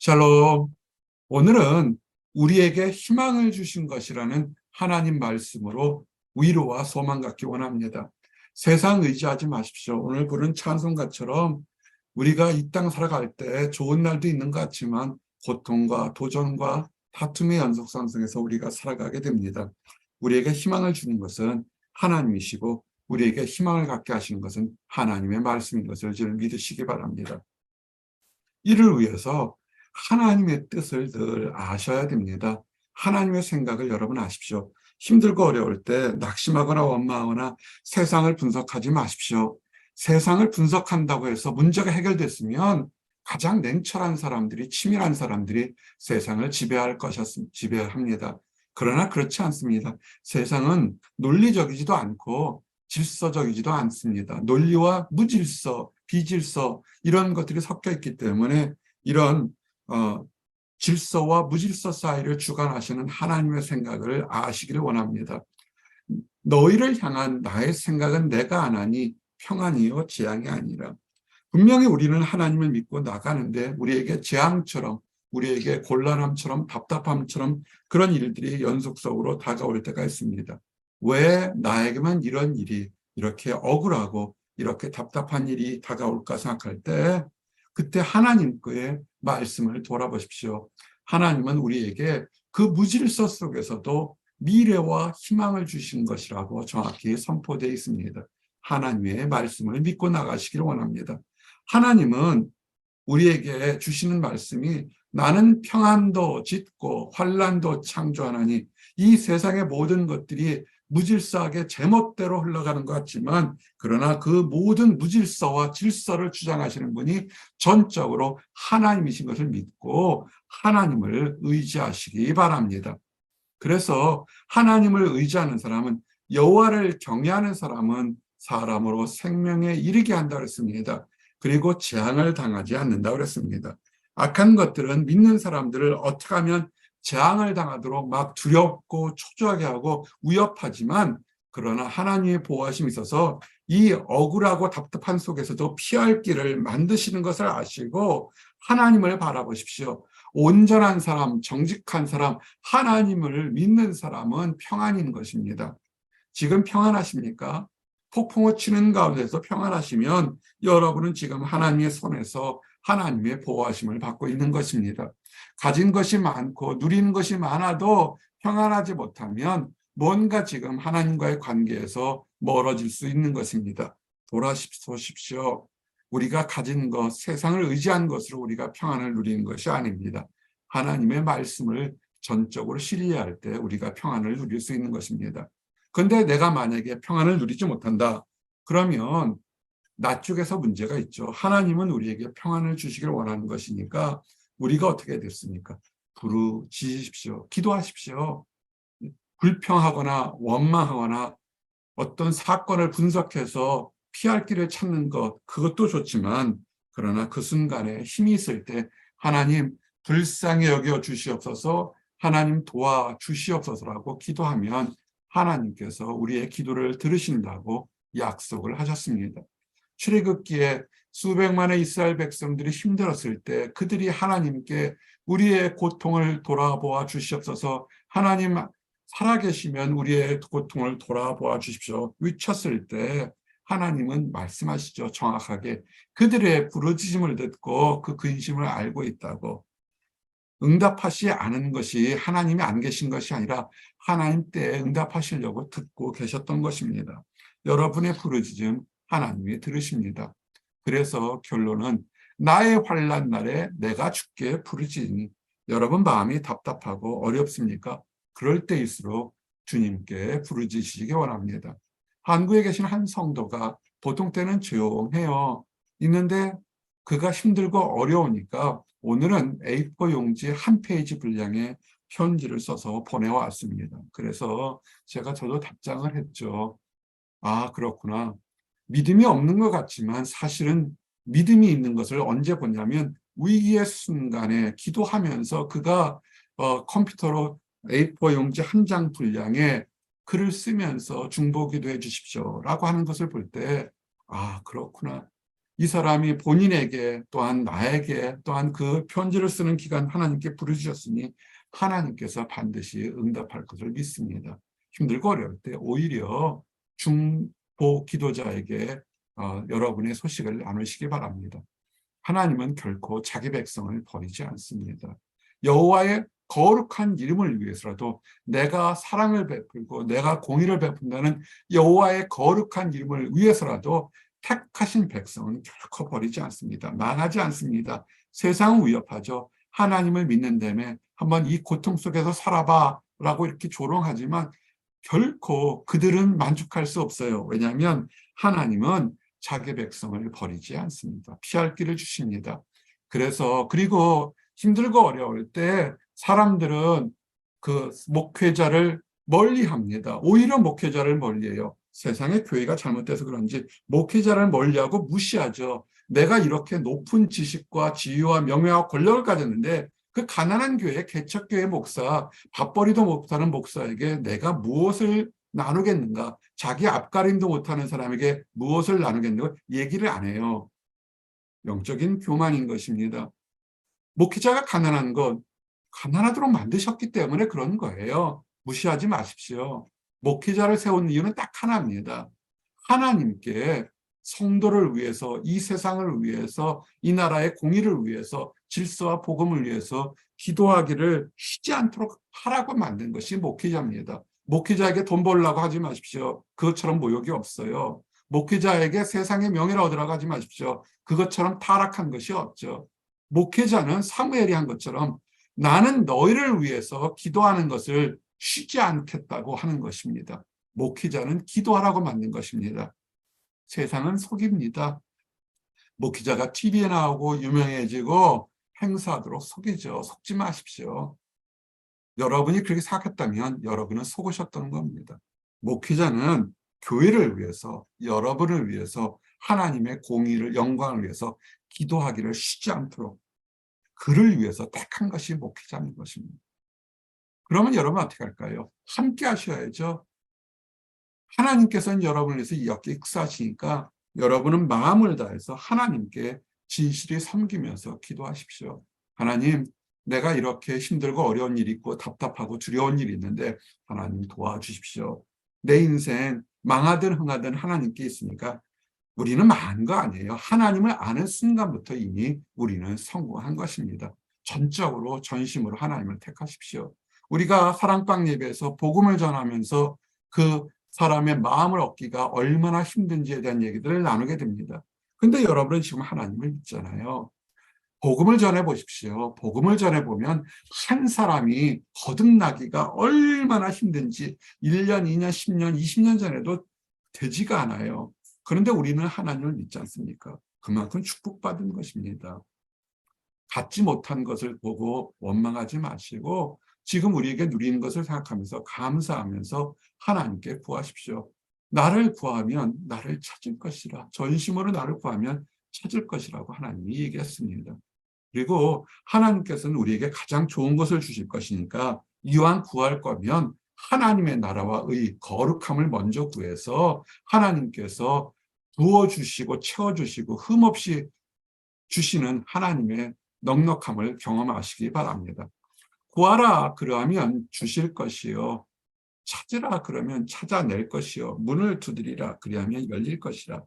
샬롬. 오늘은 우리에게 희망을 주신 것이라는 하나님 말씀으로 위로와 소망 갖기 원합니다. 세상 의지하지 마십시오. 오늘 부른 찬송가처럼 우리가 이 땅 살아갈 때 좋은 날도 있는 것 같지만 고통과 도전과 다툼의 연속상 속에서 우리가 살아가게 됩니다. 우리에게 희망을 주는 것은 하나님이시고 우리에게 희망을 갖게 하시는 것은 하나님의 말씀인 것을 믿으시기 바랍니다. 이를 위해서 하나님의 뜻을 늘 아셔야 됩니다. 하나님의 생각을 여러분 아십시오. 힘들고 어려울 때 낙심하거나 원망하거나 세상을 분석하지 마십시오. 세상을 분석한다고 해서 문제가 해결됐으면 가장 냉철한 사람들이, 치밀한 사람들이 세상을 지배합니다. 그러나 그렇지 않습니다. 세상은 논리적이지도 않고 질서적이지도 않습니다. 논리와 무질서, 비질서 이런 것들이 섞여 있기 때문에 이런 질서와 무질서 사이를 주관하시는 하나님의 생각을 아시기를 원합니다. 너희를 향한 나의 생각은 내가 안 하니 평안이요 재앙이 아니라. 분명히 우리는 하나님을 믿고 나가는데 우리에게 재앙처럼, 우리에게 곤란함처럼, 답답함처럼 그런 일들이 연속적으로 다가올 때가 있습니다. 왜 나에게만 이런 일이 이렇게 억울하고 이렇게 답답한 일이 다가올까 생각할 때 그때 하나님께의 말씀을 돌아보십시오. 하나님은 우리에게 그 무질서 속에서도 미래와 희망을 주신 것이라고 정확히 선포되어 있습니다. 하나님의 말씀을 믿고 나가시기를 원합니다. 하나님은 우리에게 주시는 말씀이 나는 평안도 짓고 환난도 창조하나니 이 세상의 모든 것들이 무질서하게 제멋대로 흘러가는 것 같지만 그러나 그 모든 무질서와 질서를 주장하시는 분이 전적으로 하나님이신 것을 믿고 하나님을 의지하시기 바랍니다. 그래서 하나님을 의지하는 사람은 여호와를 경외하는 사람은 사람으로 생명에 이르게 한다고 했습니다. 그리고 재앙을 당하지 않는다고 그랬습니다. 악한 것들은 믿는 사람들을 어떻게 하면 재앙을 당하도록 막 두렵고 초조하게 하고 위협하지만 그러나 하나님의 보호하심이 있어서 이 억울하고 답답한 속에서도 피할 길을 만드시는 것을 아시고 하나님을 바라보십시오. 온전한 사람, 정직한 사람, 하나님을 믿는 사람은 평안인 것입니다. 지금 평안하십니까? 폭풍우 치는 가운데서 평안하시면 여러분은 지금 하나님의 손에서 하나님의 보호하심을 받고 있는 것입니다. 가진 것이 많고 누리는 것이 많아도 평안하지 못하면 뭔가 지금 하나님과의 관계에서 멀어질 수 있는 것입니다. 돌아보십시오. 우리가 가진 것, 세상을 의지한 것으로 우리가 평안을 누리는 것이 아닙니다. 하나님의 말씀을 전적으로 신뢰할 때 우리가 평안을 누릴 수 있는 것입니다. 그런데 내가 만약에 평안을 누리지 못한다. 그러면 나 쪽에서 문제가 있죠. 하나님은 우리에게 평안을 주시길 원하는 것이니까 우리가 어떻게 됐습니까? 부르짖으십시오. 기도하십시오. 불평하거나 원망하거나 어떤 사건을 분석해서 피할 길을 찾는 것, 그것도 좋지만 그러나 그 순간에 힘이 있을 때 하나님 불쌍히 여겨 주시옵소서, 하나님 도와주시옵소서라고 기도하면 하나님께서 우리의 기도를 들으신다고 약속을 하셨습니다. 출애굽기에 수백만의 이스라엘 백성들이 힘들었을 때 그들이 하나님께 우리의 고통을 돌아보아 주시옵소서, 하나님 살아계시면 우리의 고통을 돌아보아 주십시오 외쳤을 때 하나님은 말씀하시죠. 정확하게 그들의 부르짖음을 듣고 그 근심을 알고 있다고. 응답하시지 않은 것이 하나님이 안 계신 것이 아니라 하나님 때에 응답하시려고 듣고 계셨던 것입니다. 여러분의 부르짖음 하나님이 들으십니다. 그래서 결론은 나의 환난 날에 내가 주께 부르짖으니. 여러분 마음이 답답하고 어렵습니까? 그럴 때일수록 주님께 부르짖으시기 원합니다. 한국에 계신 한 성도가 보통 때는 조용해요. 있는데 그가 힘들고 어려우니까 오늘은 A4 용지 한 페이지 분량의 편지를 써서 보내왔습니다. 그래서 저도 답장을 했죠. 아, 그렇구나. 믿음이 없는 것 같지만 사실은 믿음이 있는 것을 언제 보냐면 위기의 순간에 기도하면서 그가 컴퓨터로 A4 용지 한 장 분량의 글을 쓰면서 중보기도해 주십시오 라고 하는 것을 볼 때 아, 그렇구나. 이 사람이 본인에게 또한 나에게 또한 그 편지를 쓰는 기간 하나님께 부르주셨으니 하나님께서 반드시 응답할 것을 믿습니다. 힘들고 어려울 때 오히려 중보 기도자에게 여러분의 소식을 나누시기 바랍니다. 하나님은 결코 자기 백성을 버리지 않습니다. 여호와의 거룩한 이름을 위해서라도 내가 사랑을 베풀고 내가 공의를 베푼다는 여호와의 거룩한 이름을 위해서라도 택하신 백성은 결코 버리지 않습니다. 망하지 않습니다. 세상은 위협하죠. 하나님을 믿는다며 한번 이 고통 속에서 살아봐 라고 이렇게 조롱하지만 결코 그들은 만족할 수 없어요. 왜냐하면 하나님은 자기 백성을 버리지 않습니다. 피할 길을 주십니다. 그리고 힘들고 어려울 때 사람들은 그 목회자를 멀리합니다. 오히려 목회자를 멀리해요. 세상의 교회가 잘못돼서 그런지 목회자를 멀리하고 무시하죠. 내가 이렇게 높은 지식과 지위와 명예와 권력을 가졌는데 그 가난한 교회, 개척교회 목사, 밥벌이도 못하는 목사에게 내가 무엇을 나누겠는가? 자기 앞가림도 못하는 사람에게 무엇을 나누겠는가? 얘기를 안 해요. 영적인 교만인 것입니다. 목회자가 가난한 건 가난하도록 만드셨기 때문에 그런 거예요. 무시하지 마십시오. 목회자를 세운 이유는 딱 하나입니다. 하나님께 성도를 위해서, 이 세상을 위해서, 이 나라의 공의를 위해서, 질서와 복음을 위해서 기도하기를 쉬지 않도록 하라고 만든 것이 목회자입니다. 목회자에게 돈 벌려고 하지 마십시오. 그것처럼 모욕이 없어요. 목회자에게 세상의 명예를 얻으라고 하지 마십시오. 그것처럼 타락한 것이 없죠. 목회자는 사무엘이 한 것처럼 나는 너희를 위해서 기도하는 것을 쉬지 않겠다고 하는 것입니다. 목회자는 기도하라고 만든 것입니다. 세상은 속입니다. 목회자가 TV에 나오고 유명해지고 행사하도록 속이죠. 속지 마십시오. 여러분이 그렇게 생각했다면 여러분은 속으셨던 겁니다. 목회자는 교회를 위해서, 여러분을 위해서, 하나님의 공의를, 영광을 위해서 기도하기를 쉬지 않도록 그를 위해서 택한 것이 목회자인 것입니다. 그러면 여러분 어떻게 할까요? 함께 하셔야죠. 하나님께서는 여러분을 위해서 이렇게 역사하시니까 여러분은 마음을 다해서 하나님께 진실히 섬기면서 기도하십시오. 하나님, 내가 이렇게 힘들고 어려운 일이 있고 답답하고 두려운 일이 있는데 하나님 도와주십시오. 내 인생 망하든 흥하든 하나님께 있으니까 우리는 망한 거 아니에요. 하나님을 아는 순간부터 이미 우리는 성공한 것입니다. 전적으로 전심으로 하나님을 택하십시오. 우리가 사랑방 예배에서 복음을 전하면서 그 사람의 마음을 얻기가 얼마나 힘든지에 대한 얘기들을 나누게 됩니다. 근데 여러분은 지금 하나님을 믿잖아요. 복음을 전해보십시오. 복음을 전해보면 한 사람이 거듭나기가 얼마나 힘든지 1년, 2년, 10년, 20년 전에도 되지가 않아요. 그런데 우리는 하나님을 믿지 않습니까? 그만큼 축복받은 것입니다. 갖지 못한 것을 보고 원망하지 마시고 지금 우리에게 누리는 것을 생각하면서 감사하면서 하나님께 구하십시오. 나를 구하면 나를 찾을 것이라. 전심으로 나를 구하면 찾을 것이라고 하나님이 얘기했습니다. 그리고 하나님께서는 우리에게 가장 좋은 것을 주실 것이니까 이왕 구할 거면 하나님의 나라와 의, 거룩함을 먼저 구해서 하나님께서 부어주시고 채워주시고 흠없이 주시는 하나님의 넉넉함을 경험하시기 바랍니다. 구하라 그러하면 주실 것이요. 찾으라 그러면 찾아낼 것이요. 문을 두드리라 그리하면 열릴 것이라.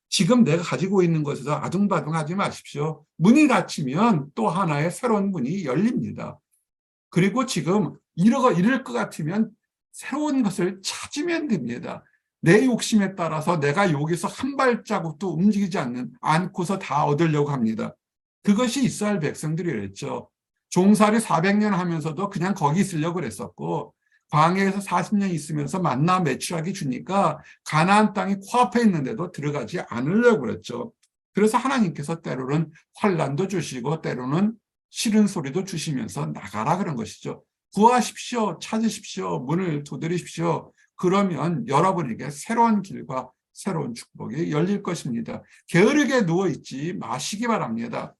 지금 내가 가지고 있는 것에서 아둥바둥하지 마십시오. 문이 닫히면 또 하나의 새로운 문이 열립니다. 그리고 지금 이럴 것 같으면 새로운 것을 찾으면 됩니다. 내 욕심에 따라서 내가 여기서 한 발자국도 움직이지 않고서 다 얻으려고 합니다. 그것이 이스라엘 백성들이 그랬죠. 종살이 400년 하면서도 그냥 거기 있으려고 그랬었고 광야에서 40년 있으면서 만나 매출하기 주니까 가나안 땅이 코앞에 있는데도 들어가지 않으려고 그랬죠. 그래서 하나님께서 때로는 환난도 주시고 때로는 싫은 소리도 주시면서 나가라 그런 것이죠. 구하십시오. 찾으십시오. 문을 두드리십시오. 그러면 여러분에게 새로운 길과 새로운 축복이 열릴 것입니다. 게으르게 누워있지 마시기 바랍니다.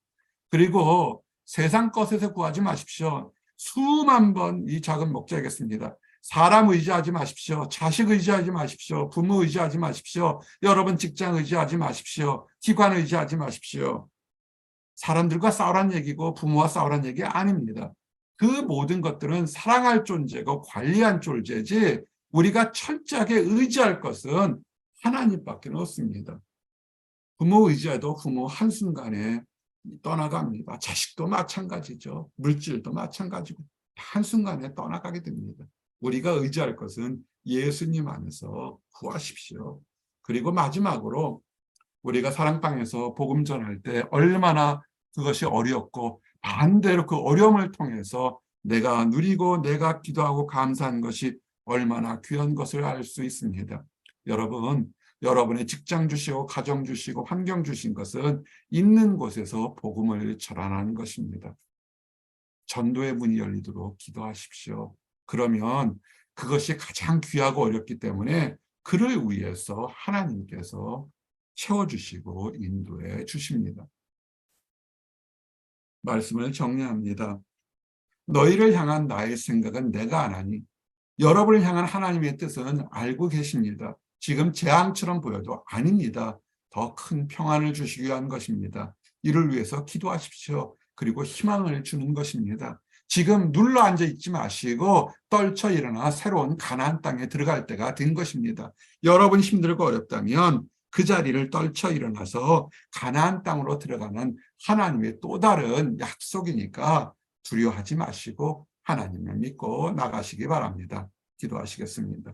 그리고 세상 것에서 구하지 마십시오. 수만 번 이 작은 목자이겠습니다. 사람 의지하지 마십시오. 자식 의지하지 마십시오. 부모 의지하지 마십시오. 여러분 직장 의지하지 마십시오. 기관 의지하지 마십시오. 사람들과 싸우란 얘기고 부모와 싸우란 얘기 아닙니다. 그 모든 것들은 사랑할 존재고 관리한 존재지 우리가 철저하게 의지할 것은 하나님밖에 없습니다. 부모 의지해도 부모 한순간에 떠나갑니다. 자식도 마찬가지죠. 물질도 마찬가지고 한순간에 떠나가게 됩니다. 우리가 의지할 것은 예수님 안에서 구하십시오. 그리고 마지막으로 우리가 사랑방에서 복음 전할 때 얼마나 그것이 어렵고 반대로 그 어려움을 통해서 내가 누리고 내가 기도하고 감사한 것이 얼마나 귀한 것을 알 수 있습니다. 여러분, 여러분의 직장 주시고 가정 주시고 환경 주신 것은 있는 곳에서 복음을 전하는 것입니다. 전도의 문이 열리도록 기도하십시오. 그러면 그것이 가장 귀하고 어렵기 때문에 그를 위해서 하나님께서 채워주시고 인도해 주십니다. 말씀을 정리합니다. 너희를 향한 나의 생각은 내가 안 하니 여러분을 향한 하나님의 뜻은 알고 계십니다. 지금 재앙처럼 보여도 아닙니다. 더 큰 평안을 주시기 위한 것입니다. 이를 위해서 기도하십시오. 그리고 희망을 주는 것입니다. 지금 눌러 앉아 있지 마시고 떨쳐 일어나 새로운 가나안 땅에 들어갈 때가 된 것입니다. 여러분 힘들고 어렵다면 그 자리를 떨쳐 일어나서 가나안 땅으로 들어가는 하나님의 또 다른 약속이니까 두려워하지 마시고 하나님을 믿고 나가시기 바랍니다. 기도하시겠습니다.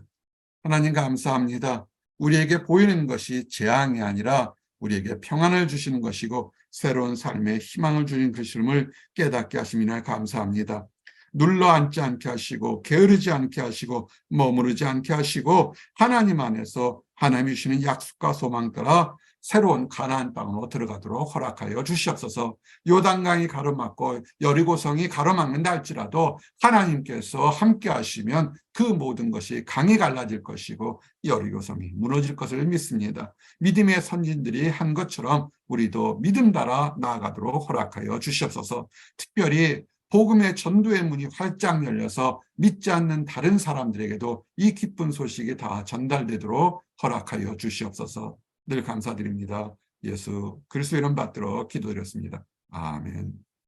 하나님 감사합니다. 우리에게 보이는 것이 재앙이 아니라 우리에게 평안을 주시는 것이고 새로운 삶의 희망을 주는 것임을 깨닫게 하심이나 감사합니다. 눌러 앉지 않게 하시고 게으르지 않게 하시고 머무르지 않게 하시고 하나님 안에서 하나님이 주시는 약속과 소망 따라 새로운 가나안 땅으로 들어가도록 허락하여 주시옵소서. 요단강이 가로막고 여리고성이 가로막는다 할지라도 하나님께서 함께 하시면 그 모든 것이 강이 갈라질 것이고 여리고성이 무너질 것을 믿습니다. 믿음의 선진들이 한 것처럼 우리도 믿음 따라 나아가도록 허락하여 주시옵소서. 특별히 복음의 전도의 문이 활짝 열려서 믿지 않는 다른 사람들에게도 이 기쁜 소식이 다 전달되도록 허락하여 주시옵소서. 늘 감사드립니다. 예수 그리스도 이름 받들어 기도드렸습니다. 아멘.